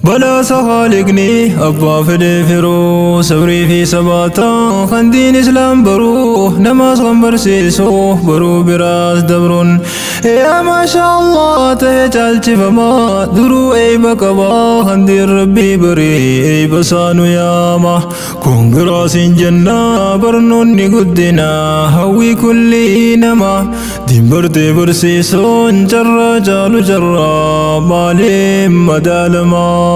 بلا سخالقني أبا فدي فرو سبري في سباتا خندين إسلام برو نماز غنبر سيسو برو براس دبرون يا ما شاء الله تهجال فما درو أي بكبا خندين ربي بري أي بسانو ياما كونغراس جنة برنون نقدنا هوي كل نما دين برتي برسيسون جرى جالو جرى مالي مدالما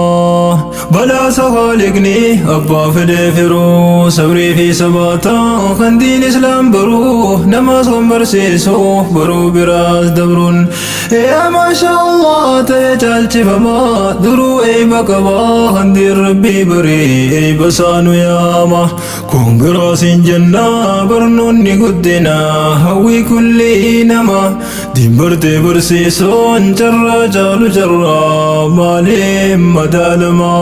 بلا سخالقني أبا فدي فرو سبري في سباتا خندين إسلام برو نماز غنبر سيسو برو براس دبرون يا ما شاء الله تهجال فما درو أي بكبا خندين ربي بري أي بسانو ياما كونغراس جنة برنون نقدنا هوي كل نما دين برتي برسيسون جرى جالو جرى مالي مدالما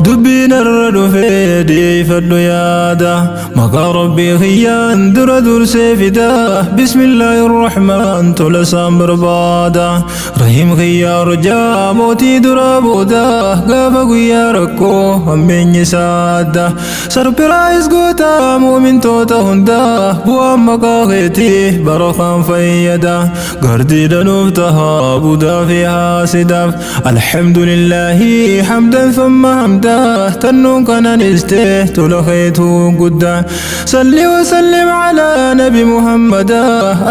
دبين الرد فيدي فدو يادا مقا ربي خيان در سيفدا بسم الله الرحمن تلسام بربادا رحيم خيار جا موتي درابودا غافا غياركو همين يسادا سرپرائز غوتا مؤمن توتا هندا بوام مقا خيتي برخان فيدا غردي دنوفتها بودا فيها سداف الحمد لله حمدا ثم حمدا تنون كان نسته تلخيته قدا صلي وسلم على نبي محمد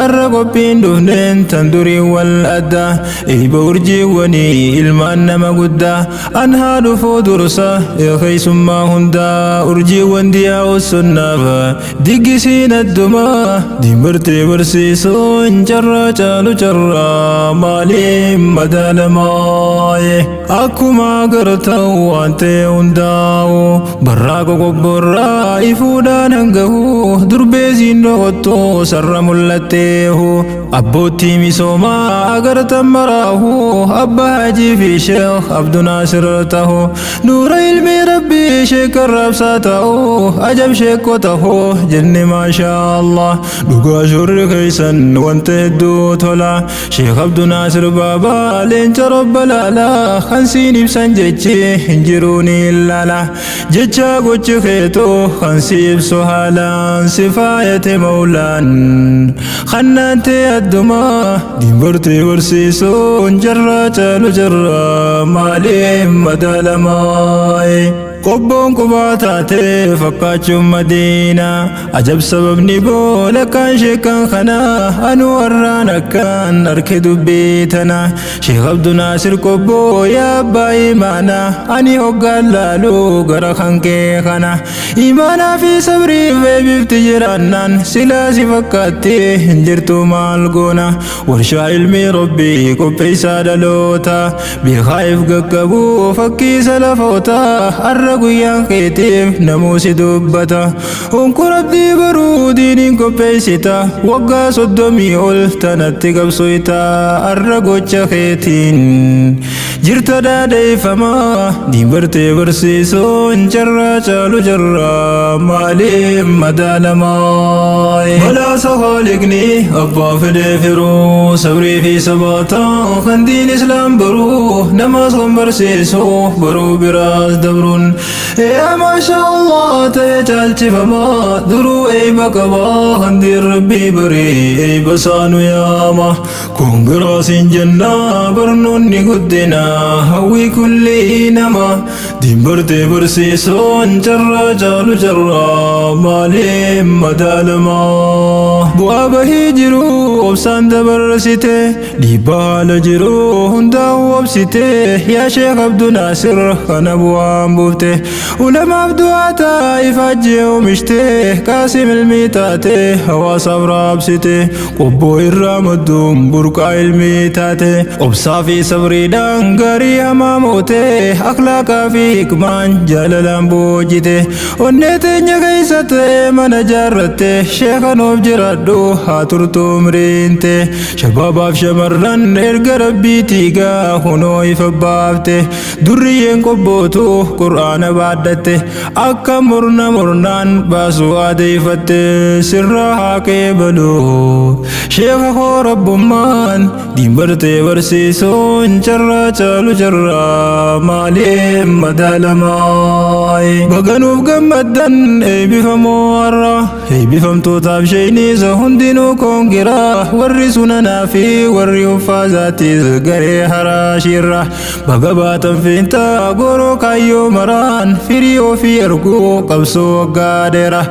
الرقبين دهنين تندري والأدى اي بورجي وني المان نما قدا انها دفو درسة يخي ثم هندا ارجي وانديا والسنة دقسين الدماء دي مرتي برسيسون جرى جالو جرى مالي مدالماي akkuma gartau wante hundau barraaqo qobborraa ifuudhaan hangahu durbeesiin dhoqotto sarra mul'atteehu abbootii misoomaa agartan maraahu abba hajii fi sheekh abdu naasir tahu nuura ilmi rabbii sheek arraabsaa ta'u ajab sheekko tahu jenne maashaa allah dhugaa shurri keeysan wanta hedduu tola sheek abdu naasir baabaa leenca robba laalaa خنسين بسان جيتشي هنجروني اللالا جيتشا قوتش خيتو خنسيب سهالا سفاية مولان خنانتي الدماء دين برتي برسيسو جرى جالو جرى مالي مدالماي قبون قباتاتي فقاتشو مدينة عجب سبب نبو لكان شيكان خنا أنورانا كان أركدو بيتنا شيخ عبد ناصر قبو يا باي معنا أني هقال لالو غرخان كي خنا إيمانا في صبري بيبتجرانان سلاسي فقاتي هنجرتو مالقونا ورشا علمي ربي قبي سادلوتا بخايف قبو فكي سلفوتا guyyaa keetiif namuusi dubbata hunku rabdii baruu diiniin qopheessita waggaa 30 ol tanatti qabsoita arra gocha keetiin jirta daadheeffamaa diin bartee barsiisuun jarraa caalu jarraa maaliif madaalamaa balaa sakaaliqni abbaa fedhee firuu sabrii fi sabaataa kan diin islaam baruu namaas kan barsiisu baruu biraas dabruun يا ما شاء الله تهجال فما درو أي بكبا خندير ربي بري أي بسانو ياما كونغراس جنة برنون نقدنا هوي كل نما دين برتي برسيسون جرى جالو جرى مالي مدالما بوابه جرو وبسان دبرسيته ديبال جرو هنداو وبسيته يا شيخ عبد ناصر خنا بوام بوفته ولما بدواتا يفجي ومشته قاسم الميتاته هوا صبر بسته قبو الرامدوم برقع الميتاته وبصافي صبري دانغاري هماموته أخلاقا في حكمان جلالان بوجته ونتين يغيسته من جارته شيخا نوف جرادو هاترتو مرينته شباباف شمرن إرقى ربي تيغا هنو يفبابته دريين قبوتو قرآن quraana baadhatte akka murnaan baasu adeeffatte sirra haa qeebalu sheekha koo rabbummaan diin bartee barsiisuun carraa caalu carraa maaliif madaalamaay baganuuf gammaddan eebbifamoo har'a eebbifamtootaaf sheeyniisa hundinuu koongiraa warri sunanaa fi warri uffaazaatiis garee haraashirra baga baatan fiintaa goroo kaayyoo maraan firii ofii arguu qabsoo waggaa dheera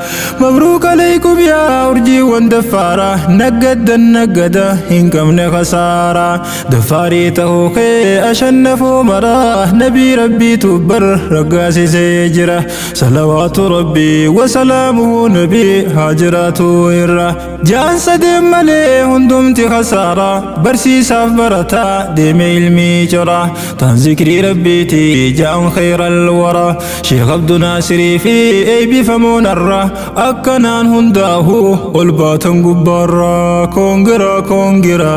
mabruuk alaykum yaa urjiiwwan daffaara naggaddan naggada hin qabne kasaara daffaarii ta'uu kee ashannafoo maraa nabii rabbiitu bar raggaasisee jira salawaatu rabbii wasalaamuhu nabii haajiraatu irra jaan sadeen malee hundumti kasaara barsiisaaf barataa deeme ilmii cora tan zikrii rabbiiti jaan khayral wara sheekh abdu naasirii fi eebbifamoon arra akkanaan hundaahu ol baatan gubbaarra koongira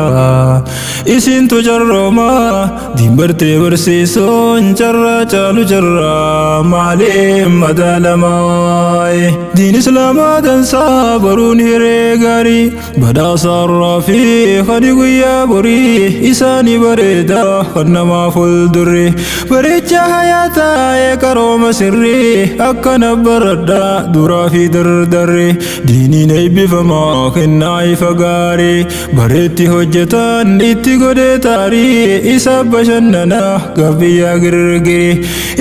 isintu jarrooma diin bartee barsiisuun carraa caalu carraa maaliif madaalamaay diin islaamaa dansaa baruun hiree gaarii badhaasarraa fi kadi guyyaa borii isaanii bareeda kan namaa fuuldurri bareecha hayaataa qarooma sirrii akkana baradha duraa fi dardarri diiniin eebbifamaa kennaa ifa gaarii bareetti hojjetan itti godhee taarii isa bashannana gabbiyyaa girgiri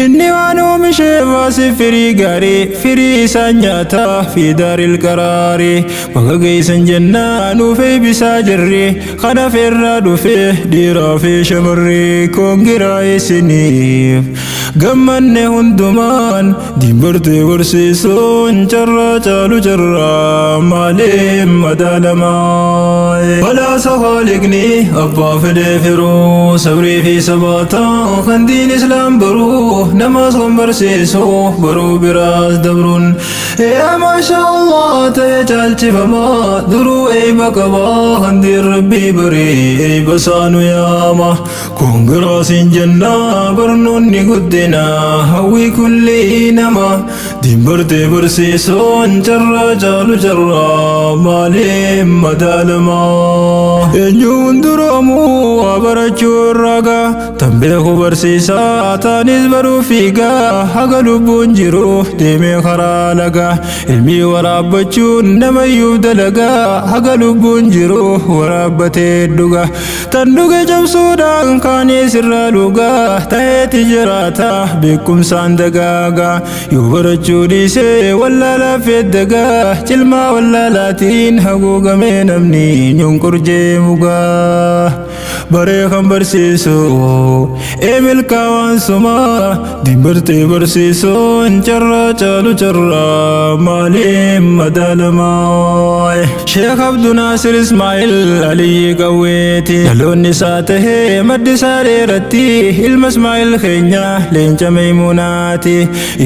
inni waan oomishee baase firii gaarii firii isaan nyaataa fi daaril qaraarii baga geessan jennaa nuuf eebbisaa jirri kana feerraa dhufe dhiiraa fi shamarrii koongiraa isiniif gammanne hundumaan diin bartee barsiisuun carraa caalu carraa maaliif madaalamaay balaasa haaliqni abbaa fedhee firuu sabrii fi sabaataa kan diin islaam baruu namaas kan barsiisu baruu biraas dabruun yaa maasha Allah ta'e caalchifamaa duruu eeba qabaa kan diin rabbii barii eeba saanu yaama koongiraasiin jennaa barnoonni guddina hawwii kulli nama diin bartee barsiisuun carraa caalu carraa maaliif madaalamaa eenyuun duraamuu waa barachuu irraaga tan beeku barsiisaa taanis baruu fiigaa haga lubbuun jiru deemee karaa lagaa ilmii waraabbachuun namayyuuf dalagaa haga lubbuun jiru waraabbatee dhuga tan dhuge cabsuudhaan kaanis irraa lugaa ta'eeti jiraata beekumsaan dagaaga yoo barachuu dhiisee wallaalaa feddagaa cilmaa wallaalaatiin haguugamee namni nyunqurjee mugaa baree kan barsiisu milkaa waan sumaa diin bartee barsiisuun carraa caalu carraa maaliif madaalamaay sheekh abdu naasir ismaa'il aliyyi qawweeti dhaloonni isaa tahee maddi isaa dheeratti ilma ismaa'il keenya leenca meeymuunaati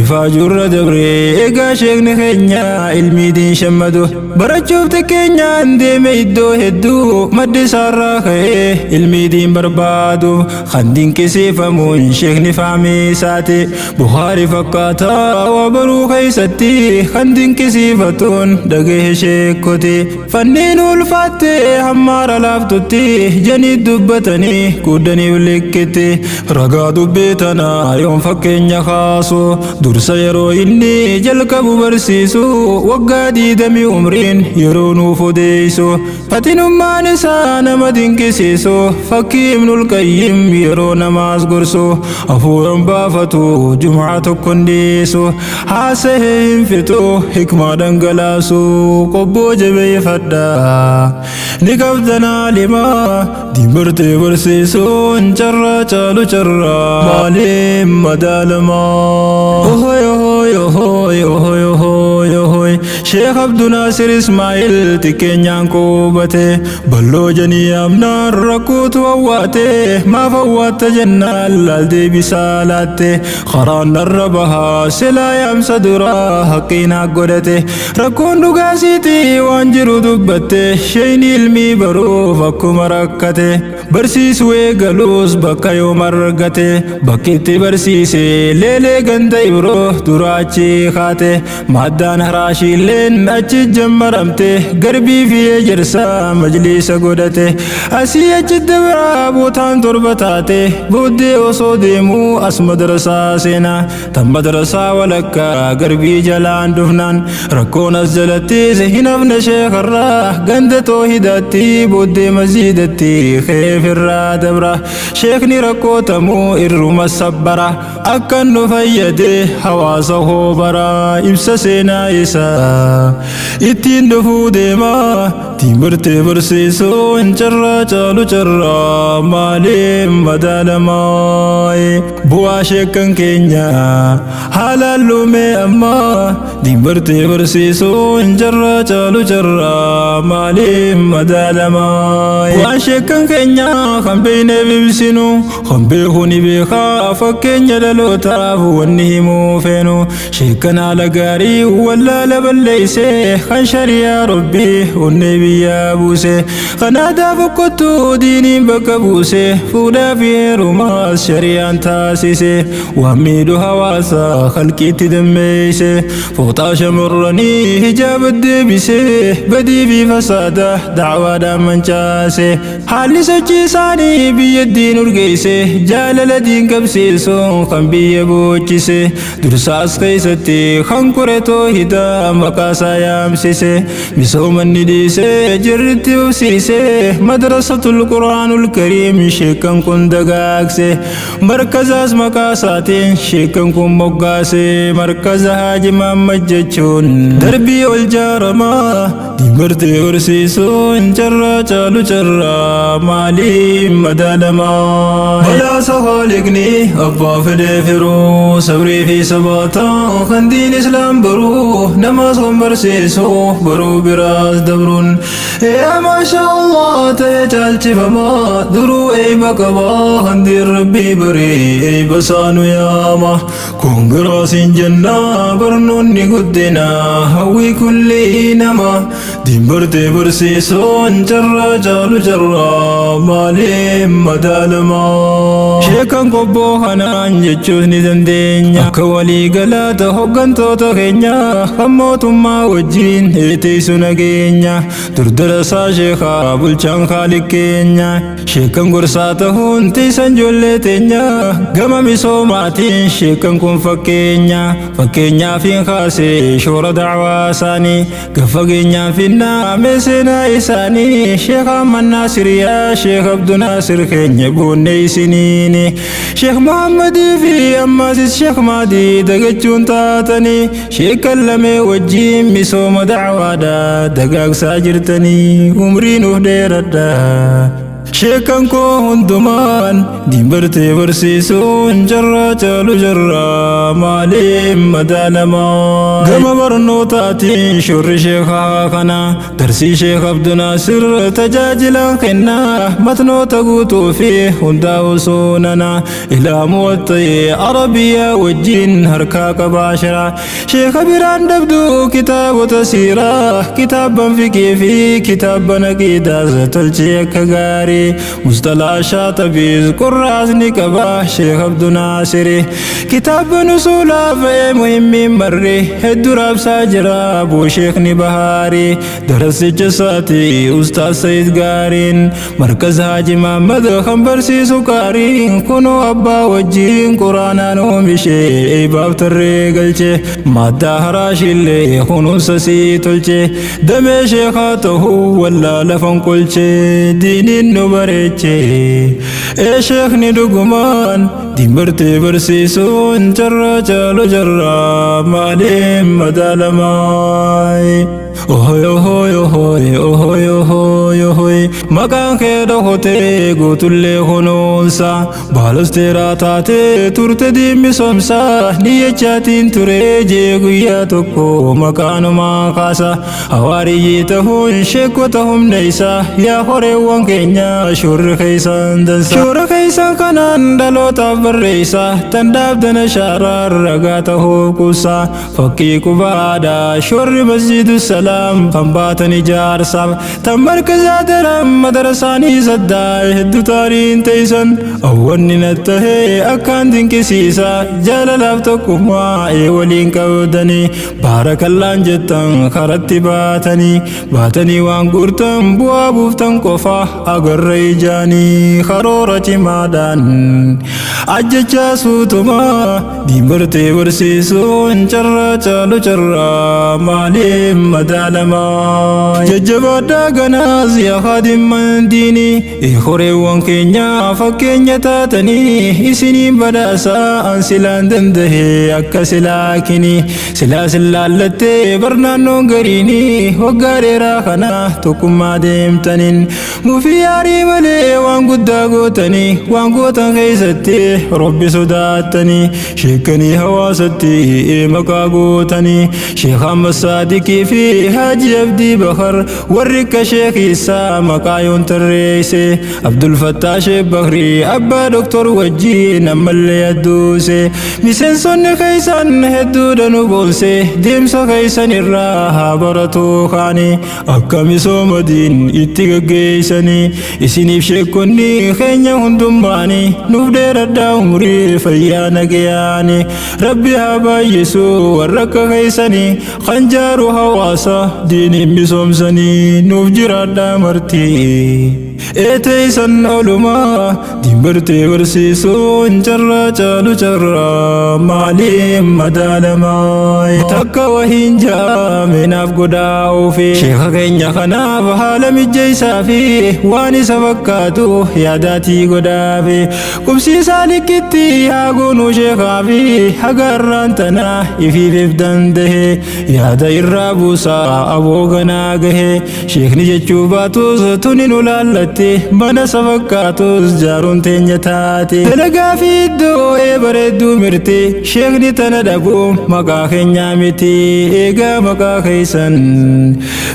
ifaa jurra dabree egaa sheekni keenya ilmii diin shammadu barachuuf xiqqeenyaan deeme iddoo hedduu maddi isaarraa ka'ee ilmii diin barbaadu kan dinqisiifamuun sheekni faamii isaati bukhaarii fakkaataa waa baruu keessatti kan dinqisiifatuun dhagee sheekoti fanniin ulfaattee hammaara laaftutti janii dubbatanii kuudaniif likkitti ragaa dubbii tanaa yoon fakkeenya kaasu dursa yeroo inni jalqabu barsiisu waggaa 20 umriin yeroo nuuf odeessu fatinummaan isaa nama dinqisiisu fakkii ibnul qayyim yeroo namaas gorsu hafuuran baafatu jum'aa tokkon dhiisu haasa'ee hin fixu hikmaa dhangalaasu qobboo jabeeffadha ni qabdanaa limaa diin bartee barsiisuun carraa caalu carraa maaliif madaalamaa ohoy ohoy ohoy ohoy ohoy ohoy Sheekh Abduu Naasir Ismaa'il xiqqeenyaan qubate balloo janii amnaan rakkuutu awwaate maaf awwaatta jennaan laal deebisaa laatte karaan narra bahaa silaa yaamsa duraa haqqiinaa godhate rakkoon dhugaasiiti waan jiru dubbatte sheeyni ilmii baruuf akkuma rakkate barsiisuu eegaluus bakka yoom argate bakkitti barsiise leelee ganda ibroo duraachi kaate maaddaan haraashiilleen achi jammaramte garbii fi ejersaa majliisa godhate asii achitti biraa bootaan torba taate booddee osoo deemuu as madrasaa seenaa tan madrasaa walakkaa garbii jalaan dhufnaan rakkoon as jalattis hin hafne sheekarraa ganda toohidatti booddee masjidatti keefirraa dabra sheekni rakkootamuu irruma sabbara akkan nu fayyade hawaasa hoobara ibsa seenaa isaa ittiin dhufuu deemaa timbirtee barsiisuun carraa caalu carraa maaliin madaalamaa bu'aa sheekan keenya haalaan luumee ammaa timbirtee barsiisuun carraa caalu carraa maaliin madaalamaa bu'aan sheekan keenya kan beeknee bibsinu kan beeku ni beekaa fakkeenya dhalootaaf wanni himuu feenu sheekan haala gaarii wallaala balleeysee kan shariyaa rabbii onnee biyyaa buuse kan aadaa boqqottuu diiniin bakka buuse fuudhaa fi heerumaas shari'aan taasise waan miidhu hawaasa halqiitti dammeeyse fooxaa shamarranii hijaaba deebise badii fi fasaada dacwaadhaan mancaase haalli sochii isaanii biyyattiin urgeeyse jaalala diin qabsiisuun kan biyya boochise dursaas keeysatti kan qoretoo hidaa maqaasaa yaamsise misoomanni dhiise jirritti ufsiise madrasatul quraanul kariim sheekan kun dagaagse markazaas maqaasaatiin sheekan kun moggaase markaza haaji Muhammad jechuun darbii ol jaaramaa dimbirtee barsiisuun carraa caalu carraa maaliin madaalamaa balaasa haaliqni abbaa fedhee firuu sabrii fi sabaataa kan diin islaam baruu namaas kan barsiisu baruu biraas dabruun yaa maasha Allah ta'e caalchifamaa duruu eeyba qabaa kan diin rabbii baree eeyba saanu yaama koongiraasiin jennaa barnoonni guddinaa hawwii kulli nama dimbirtee barsiisuun carraa caalu carraa maaliin madaalamaa sheekan qobboo kanaan jechuus ni dandeenya akka walii galaata hoggantoota keenya kan mootummaa wajjiin eeteysu nageenya durdarasaa sheekaa bulchaan haaliq keenya sheekan gorsaa ta'uun tiisan ijoollee teenya gama misoomaatiin sheekan kun fakkeenyaaf hin kaase shoora dacwaa isaanii gaffageenyaan finnaa meeseenaa isaanii sheekh Ahmad Naasiriyaa sheekh Abduu Naasir keenya boonne isiniini sheekh Muhammadii fi ammaasis sheekh Maadii dagachuun taatanii sheekan lamee wajjiin misooma dacwaadha dagaagsaa jirtanii umriin uf dheeradha sheekan koo hundumaan dimbirtee barsiisuun carraa caalu carraa maaliin madaalamaa gama barnootaatiin shorri sheekaa kana darsii sheekh Abduu Naasir tajaajilan kennaa matnoota guutuu fi hundaa'u suunana ilaa muwaxxii arabiyaa wajjiin harkaa qabaa shira sheeka biraan dhabduu kitaabota siiraa kitaaban fiqii fi kitaaban aqiidaas tolchee akka gaarii مصطلح شاطبيز قراز نكبا شيخ عبدو ناصري كتاب نصولا في مهم مري الدراب ساجرا ابو شيخ نبهاري درس جساتي استاذ سيد قارين مركز حاجي محمد خنبرسي سكارين كنو ابا وجين قرانا ومشي باب تريقلچه مادا هراش اللي خنوس سيتلچه دمي شيخاته ولا لفن قلچه دين bareeche sheekni dhugumaan dimbirtee barsiisuun carraa caalu carraa maaliin madaalamaa ohoy ohoy ohoy ohoy ohoy ohoy maqaan kee dhokotee guutullee kunuunsa baalosteeraa taatee turte diimmisomsa niyyachaatiin turee jee guyyaa tokko maqaanumaa kaasa hawaariyyii ta'uun sheekota humna isaa yaa horeewwan keenya shurri keeysan dansa shurri keeysan kanaan dhalootaaf barreessa tan dhaabdana shaaraa ragaa ta'uu kuusa fakkii qubaadhaa shurri masjidu salaam kan baatan ijaarsaaf tan markazaa daram madarasaanii saddaa hedduu taariin teeysan awwanni nattahee akkaan dinqisiisa jaalalaaf tokkummaa waliin qabdanii baarakallaan jettan karatti baatanii waan gurtan bu'aa buuftan qofa agarra ijaanii karoora cimaadhaan ajjechaa suutumaa diimbartee barsiisuun carraa caalu carraa maaliif madaalamaa jajjabaadhaa ganaas yaa kaadimman diinii horeewwan keenya fakkeenya taatanii isiniin badhaasaa an silaan dandahee akka silaakini silaa sillaallattee barnaannoon gariinii waggaa dheeraa kana tokkummaa deemtaniin mufii yaarii malee waan guddaa gootanii waan gootan keessatti robbi sodaattanii sheekanii hawaasatti maqaa gootanii sheekh Ahmad Saadiqii fi Haaji Abdii Bakar warri akka sheekisaa maqaa yoon tarreesse Abdul Fattah Sheekh Bakrii abbaa doktor wajjiin ammallee adduuse miseensonni keessan hedduudha nu boonse deemsa keessan irraa haa baratuu kaanii akka misoomadiin itti gaggeessanii isiniif sheekonni keenya hundummaanii nuuf dheeradhaa umurii fayyaa nagayaanii rabbi haa baay'isu warra akka keessanii kan jaaru hawaasa diiniin misoomsanii nuuf jiraadhaa martii eeteysan olumaa diimbartee barsiisuun carraa caalu carraa maaliif madaalamaa takka wahiin jaaminaaf godaa oofee sheeka keenya kanaaf haala mijjeessaa fi waan isa fakkaatu yaadaatii godhaafe qubsiisaa likkitti haa goonuu sheekaa fi hagaarraan tanaa ifiifif dandahe yaada irraa buusaa aboo ganaa gahe sheekni jechuu baatus tunin ulaallatti mana safakkaatus jaaruun teenya taate dalagaa fi iddoo bareedduu mirti sheekni tana dhabuu maqaa keenyaa miti eegaa maqaa keessan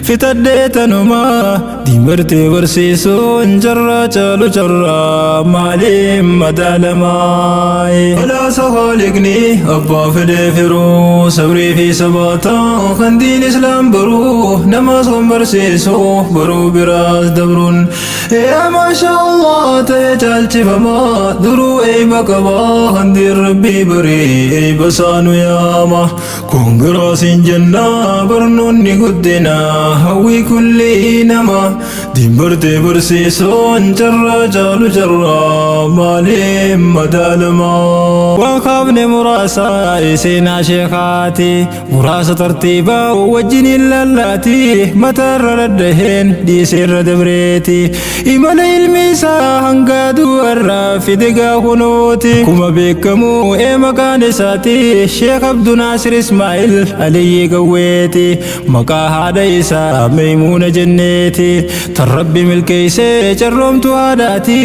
fitadhee tanumaa diimbartee barsiisuun carraa caalu carraa maaliif madaalamaa walaasa hooliqni abbaa fedhee firuu sabrii fi sabaataa kan diin islaam baruu nama son barsiisuu baruu biraas dabruun yaa maashaa Allah ta'e caalchifamaa duruu eeyba qabaa handiin rabbii baree eeyba saanu yaama koongiraasiin jennaa barnoonni guddinaa hawwii kulli nama diimbartee barsiisuun carraa caalu carraa maaliif madaalamaa waan kaafne muraasa seenaa sheekaati muraasa tartiibaa wajjin ilallaati mataarra daddaheen dhiiseerra dabreeti imala ilmi isaa hanga du'arraa fide gaahunooti kuma beekamu maqaan isaati sheekh Abduu Naasir Ismaa'il Aliyyii Gawweeti maqaa haadha isaa Maymuuna jenneeti tan rabbi milkeessee carroomtu haadhaati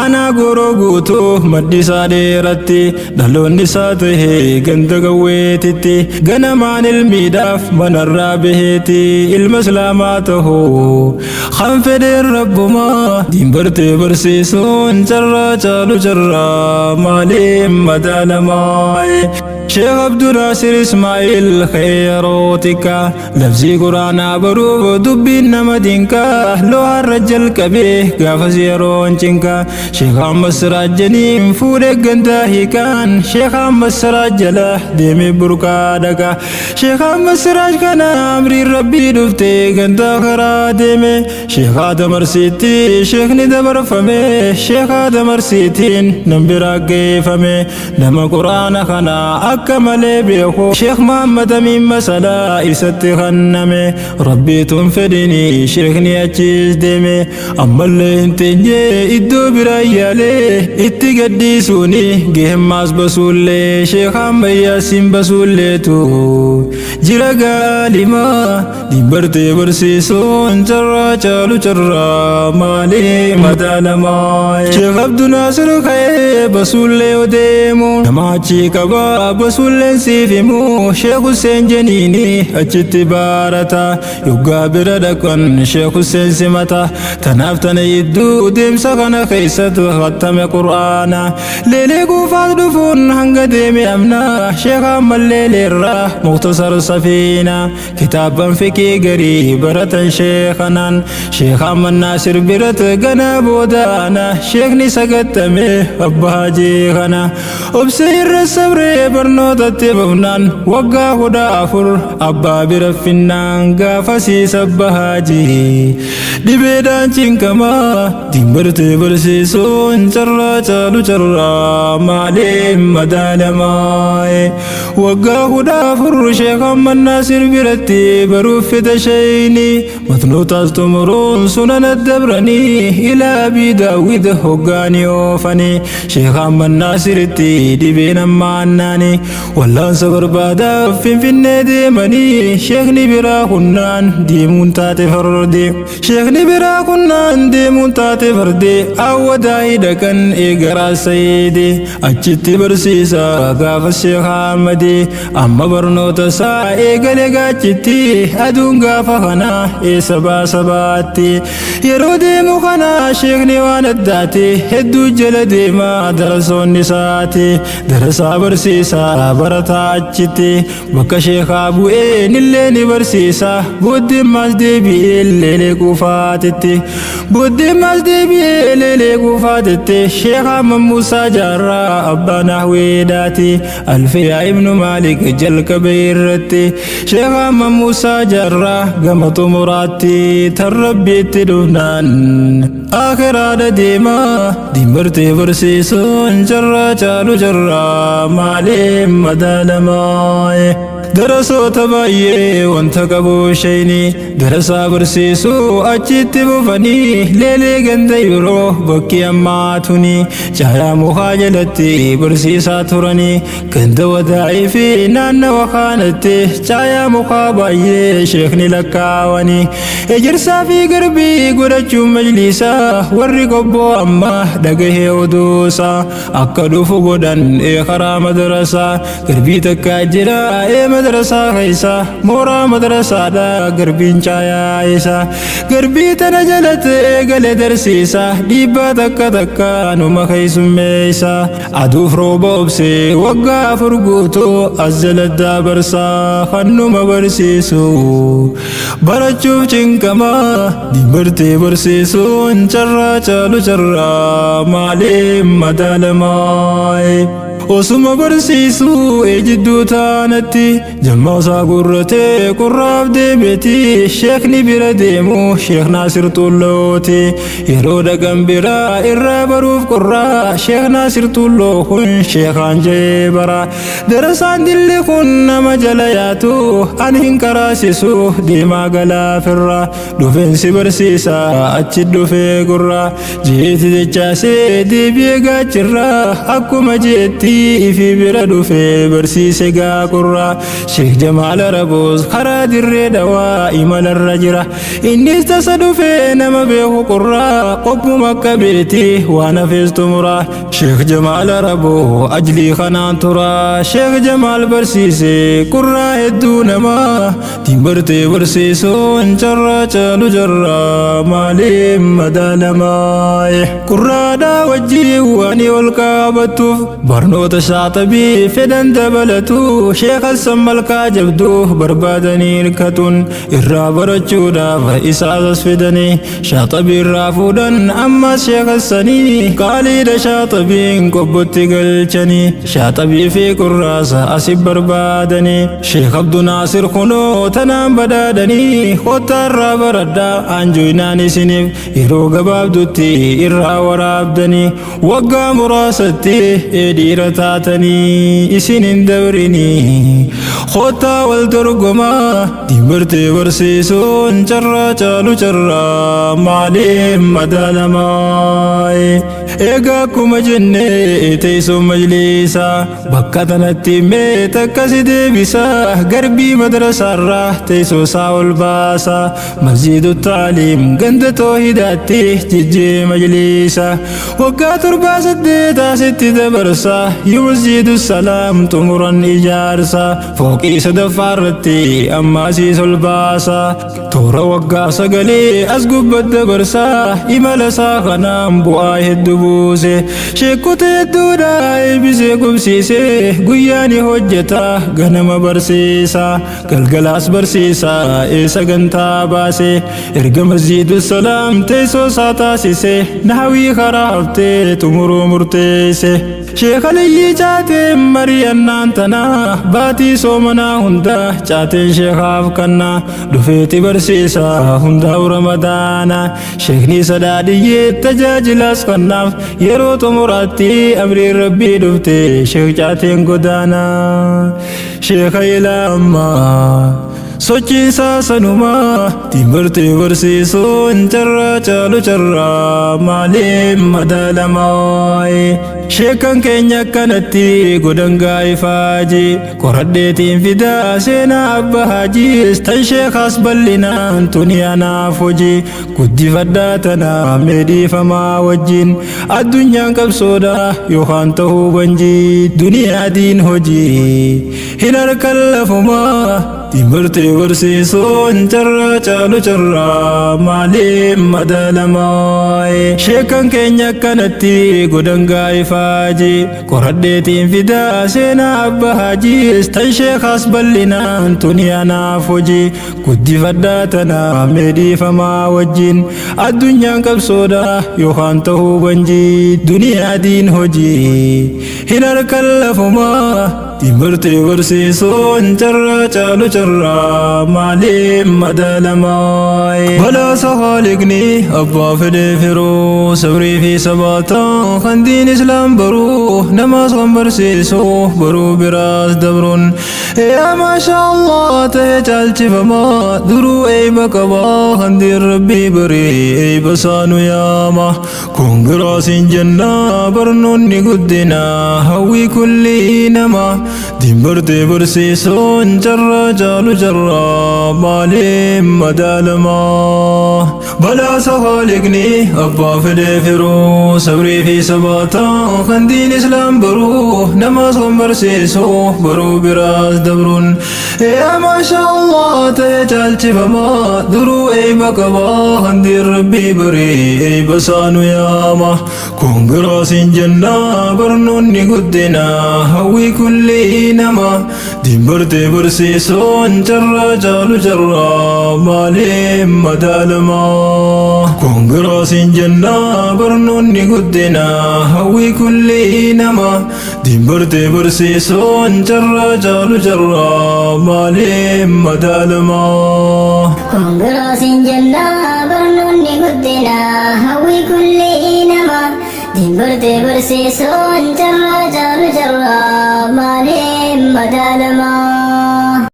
anaa goroo guutuu maddi isaa dheeratti dhaloonni isaa tahee ganda Gawweetitti ganamaan ilmiidhaaf manarraa baheeti ilma islaamaa tahuu kan fedheen rabbumaa diimbartee barsiisuun carraa caalu carraa maaliif madaalamaa sheekh Abduu Naasir Ismaa'il khayarootika labsii quraanaa baruuf dubbiin nama dinkaa loharra jalqabee gaafas yeroon cinkaa sheekh Ahmad Siraaj jeniin fuudhee gandaa hiikaan sheekh Ahmad Siraaj jala deemee burqaa dhaqa sheekh Ahmad Siraaj kana amriin rabbii dhuftee gandaa karaa deeme sheekh Adamarsiitti sheekni dabarfame sheekh Adamarsiitiin nan biraa geeffame nama quraana kana أكمل بيخو شيخ محمد من مسلا إساتي خنمي ربي تنفدني شيخني أتشيز ديمي أما اللي انتنجي إدو برايالي اتقديسوني جيهم ماس بسولي شيخ عمي ياسين بسولي تو جرى قالما دي برتي برسيسون جرى چالو جرى مالي مدالما شيخ عبد ناصر خيه بسولي وديمو نماچي كبا بسولي سيفمو شيخ حسين جنيني أجت بارتا يوغا بردكن شيخ حسين سمتا تنافتن يدو ديم سخن خيست ختم قرآن ليلي قفاد دفون هنگ ديمي أمنا شيخ عمال ليلي الرا مختصر سفينة كتابا فكي قريب برتا شيخنا شيخ عمال ناصر برت قنا بودانا شيخ نسقتمي أبها جيخنا وبسير الصبر برنوت تبونان وقا هدا أفر أبا برفنان قافسي سبها جي دبيدان چنكما دمبرت برسيسون چرا چالو چرا معلم مدالماي وقا هدا أفر شيخ من ناصر برتي بروفت شيني مطلوط استمرون سنن الدبرني إلى أبي داود هقاني وفني شيخ من ناصر تي دبينا معناني والله صبر بادا في النادي مني شيخني برا خنان ديمون تاتي فردي شيخني برا خنان ديمون تاتي فردي أو دايدا كان إقرا سيدي أجت برسيسا غاف الشيخ عمدي أما برنوت سا إقلي قاچتي أدون غاف خنا إسبا سباتي يرودي مخنا شيخني وانداتي هدو جلدي ما درسون نساتي درسا برسيسا برتا أجتي بك شيخ أبو نلني برسيسا بود مزدي بي الليلي كفاتتي بود مزدي بي الليلي كفاتتي شيخ موسى جرى أبا نحوي داتي ألفيا ابن مالك جل كبيرتي شيخ موسى جرى قمت مراتي تربي تدونان آخر عدد ديما دمبرتي برسيسون جرى چالو جرى معلم مدالماي درسو تبايي وانت قبو شيني درسا برسيسو أجت بفني ليلي غندي برو بكي أماتوني جايا مخاجلتي برسيسا ترني كنت وداعي في نان وخانتي جايا مخابايي شيخني لكاواني اجرسا في قربي قرچو مجلسا ورّي قبو أما دقه ودوسا أكدو فقودان إخرا مدرسا قربي تكاجرا مدرسة خيسا مورا مدرسة دا قربين چايا عيسا قربي تنجلت اقل درسيسا ديبا تكا تكا نوما خيسو ميسا عدوف روبوبسي وقا فرقوتو أزلت دا برسا خنوما برسيسو برچوف چنكما ديبرتي برسيسو انچرا چالو چرا معلم مدالماي وسما برسيسو اجدو تانتي جماسا قرتي قراب دي بيتي شيخني بيرا ديمو شيخ ناصر طولوتي يرودا قنبرا إرا بروف قرا شيخ ناصر طولو خن شيخان جيبرا درسان دل خن مجلياتو أنهن كراسيسو ديما قلا فرا دوفين سبرسيسا أجد دوفي قرا جيتي دي جاسي دي بيقا جرا أكو مجيتي في بلد في برسيس قرى شيخ جمال ربوز خراد الردوا إيمان الرجرة إني استصد في نما بيه قرى قب مكة بيتي وانا في استمرا شيخ جمال ربو أجلي خنان ترى شيخ جمال برسيس قرى هدو نما تنبرتي برسيسو انجرى چالو جرى مالي مدالماي قرى دا وجي واني والكابتوف برنو شاطبي فدن دبلتو شيخ السمالكا جبدوه بربادني ركتون الرابر الجودا فإساس فدني شاطبي الرافودن أما شيخ السني قالي دا شاطبي قبت قلچني شاطبي في كراسة أسيب بربادني شيخ عبد ناصر خنو تنام بدادني خوتا الرابر الدا أنجويناني سنف إرو قباب دوتي إرا ورابدني وقا مراستي إدير تاتني إسين دورني خوتا والدرقما دمرتي برسيسون جرى جالو جرى معلم مدالماي إيقا كما جنة تيسو مجلسا بكتنا التيمي تكسي بسا قربي مدرسة الراح تيسو ساول باسا مسجد التعليم قند توحيداتي جيجي مجلسا وقا تربا سديتا ستي دبرسا يمسجد السلام تمرا إجارسا فوقي سدفارتي أما سيسو الباسا تورا وقا سقلي أسقب الدبرسا إمال ساقنا بؤاه الدبوسي شكوت الدودا إبسي قبسيسي قياني هجتا غنم برسيسا قلقلاس برسيسا إيسا قنتا باسي إرقى مسجد السلام تيسو ساتاسيسي نحوي خرابتي تمرو مرتيسي شيخ علي جاتي مريان نانتنا باتي سومنا هندا جاتي شيخ أفكنا دفيتي برسيسا هندا ورمضانا شيخني سدادي تجاجل أسقناف يرو تمراتي أمري ربي دفتي شيخ جاتي قدانا شيخ إلما sochiin saasanumaa timbirtee barsiisuun carraa caalu carraa maaliif madaalamaayi sheekan keenya akkanatti godhangaa ifaaji qoradheetiin fidaa seenaa abba haajiis tan sheekaas bal'inaan tuni anaaf hojii guddifadhaa tanaa meedhiifamaa wajjin addunyaan qabsoodha yookaan ta'uu banjii duniyaadiin hojii hin harkan lafumaa timbirtee barsiisuun carraa caalu carraa maaliif madaalamaayi sheekan keenya akkanatti godhangaa ifaaji qoradheetiin fidaa seenaa abba haajiis tan sheekaas bal'inaan tuni anaaf hojii guddifadhaa tanaa meedhiifamaa wajjin addunyaan qabsoodha yookaan ta'uu banjii duniyaadiin hojii hin harkan lafumaa timbirtee barsiisuun carraa caalu carraa maaliif madaalamaayi balaasa haaliqni abbaa fedhee firuu sabrii fi sabaataa kan diin islaam baruu namaas kan barsiisu baruu biraas dabruun yaa maashaa Allah ta'e caalchifamaa duruu eeyba qabaa kan diin rabbii baree eeyba saanu yaama kun giraasiin jannaa barnoonni guddinaa hawwii kulli namaa timbirtee barsiisuun carraa caalu carraa maaliif madaalamaa balaasa haaliqni abbaa fedhee firuu sabrii fi sabaataa kan diin islaam baruu namaas kan barsiisu baruu biraas dabruun yaa maashaa Allah ta'e caalchifamaa duruu eeyba qabaa kan diin rabbii baree eeyba saanu yaama kun giraasiin jannaa barnoonni guddinaa hawwii kulli nama timbirtee barsiisuun carraa caalu carraa maaliif madaalamaa kun giraasiin jannaa barnoonni guddinaa hawwii kulli nama timbirtee barsiisuun carraa caalu carraa maaliif madaalamaa kun giraasiin jannaa barnoonni guddinaa hawwii kulli nama timbirtee barsiisuun carraa caalu carraa maaliif madaalama